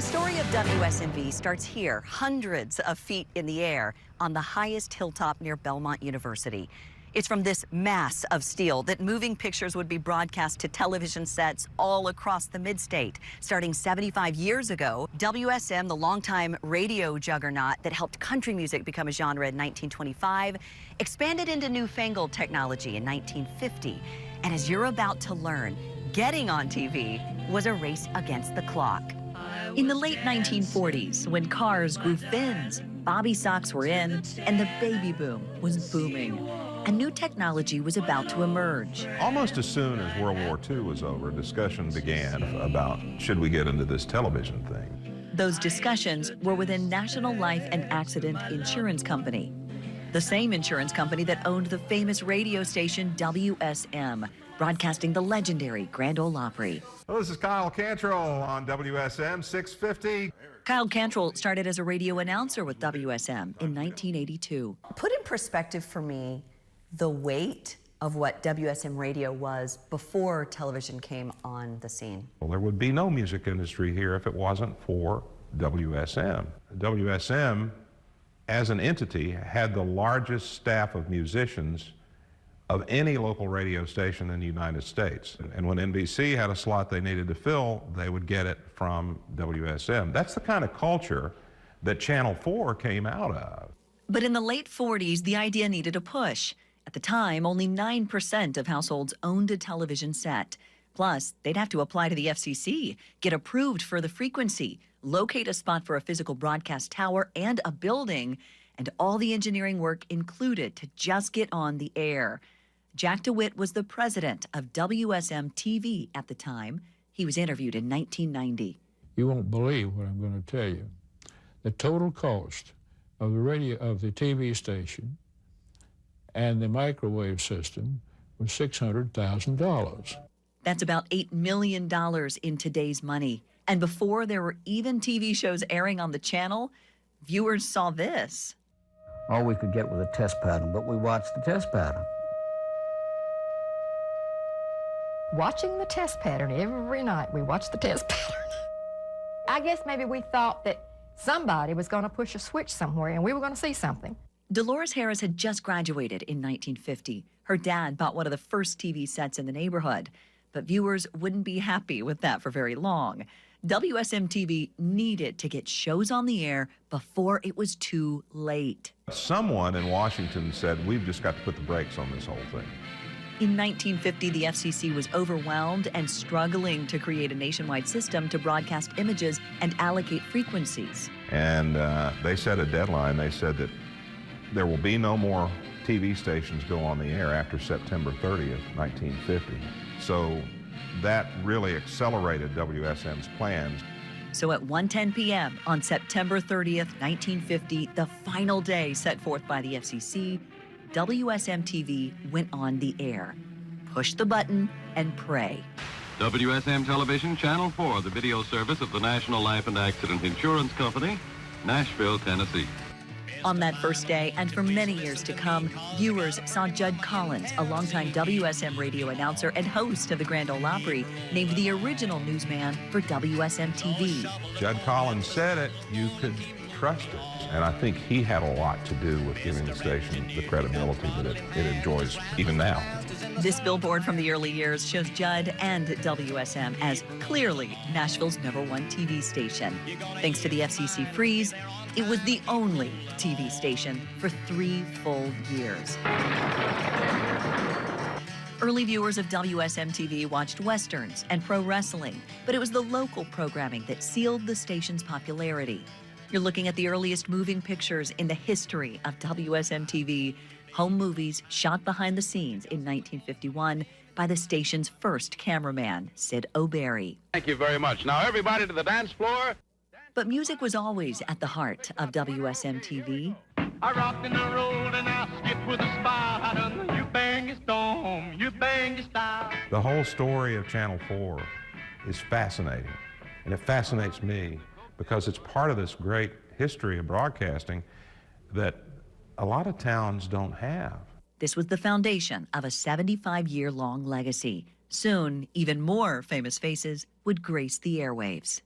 The story of WSMV starts here, hundreds of feet in the air, on the highest hilltop near Belmont University. It's from this mass of steel that moving pictures would be broadcast to television sets all across the mid-state. Starting 75 years ago, WSM, the longtime radio juggernaut that helped country music become a genre in 1925, expanded into newfangled technology in 1950. And as you're about to learn, getting on TV was a race against the clock. In the late 1940s, when cars grew fins, bobby socks were in, and the baby boom was booming, a new technology was about to emerge. Almost as soon as World War II was over, discussion began about should we get into this television thing. Those discussions were within National Life and Accident Insurance Company, the same insurance company that owned the famous radio station WSM, broadcasting the legendary Grand Ole Opry. Well, this is Kyle Cantrell on WSM 650. Kyle Cantrell started as a radio announcer with WSM in 1982. Put in perspective for me the weight of what WSM radio was before television came on the scene. Well, there would be no music industry here if it wasn't for WSM. WSM, as an entity, had the largest staff of musicians of any local radio station in the United States. And when NBC had a slot they needed to fill, they would get it from WSM. That's the kind of culture that Channel 4 came out of. But in the late 40s, the idea needed a push. At the time, only 9% of households owned a television set. Plus, they'd have to apply to the FCC, get approved for the frequency, locate a spot for a physical broadcast tower and a building, and all the engineering work included to just get on the air. Jack DeWitt was the president of WSM-TV at the time. He was interviewed in 1990. You won't believe what I'm going to tell you. The total cost of the TV station and the microwave system was $600,000. That's about $8 million in today's money. And before there were even TV shows airing on the channel, viewers saw this. All we could get was a test pattern, but we watched the test pattern. Watching the test pattern every night, we watched the test pattern. I guess maybe we thought that somebody was going to push a switch somewhere and we were going to see something. Dolores Harris had just graduated in 1950. Her dad bought one of the first TV sets in the neighborhood, but viewers wouldn't be happy with that for very long. WSM-TV needed to get shows on the air before it was too late. Someone in Washington said, we've just got to put the brakes on this whole thing. In 1950, the FCC was overwhelmed and struggling to create a nationwide system to broadcast images and allocate frequencies. And they set a deadline. They said that there will be no more TV stations go on the air after September 30th, 1950. So that really accelerated WSM's plans. So at 1:10 p.m. on September 30th, 1950, the final day set forth by the FCC, WSM-TV went on the air. Push the button and pray. WSM Television, Channel 4, the video service of the National Life and Accident Insurance Company, Nashville, Tennessee. On that first day, and for many years to come, viewers saw Judd Collins, a longtime WSM radio announcer and host of the Grand Ole Opry, named the original newsman for WSM-TV. Judd Collins said it, you could trust it. And I think he had a lot to do with giving the station the credibility that it enjoys even now. This billboard from the early years shows Judd and WSM as clearly Nashville's #1 TV station. Thanks to the FCC freeze, it was the only TV station for 3 full years. Early viewers of WSM-TV watched westerns and pro wrestling, but it was the local programming that sealed the station's popularity. You're looking at the earliest moving pictures in the history of WSM-TV, home movies shot behind the scenes in 1951 by the station's first cameraman, Sid O'Berry. Thank you very much. Now, everybody to the dance floor. But music was always at the heart of WSM-TV. I rocked and I rolled and I skipped with a spot. You bang your storm, you bang your style. The whole story of Channel 4 is fascinating, and it fascinates me because it's part of this great history of broadcasting that a lot of towns don't have. This was the foundation of a 75-year-long legacy. Soon, even more famous faces would grace the airwaves.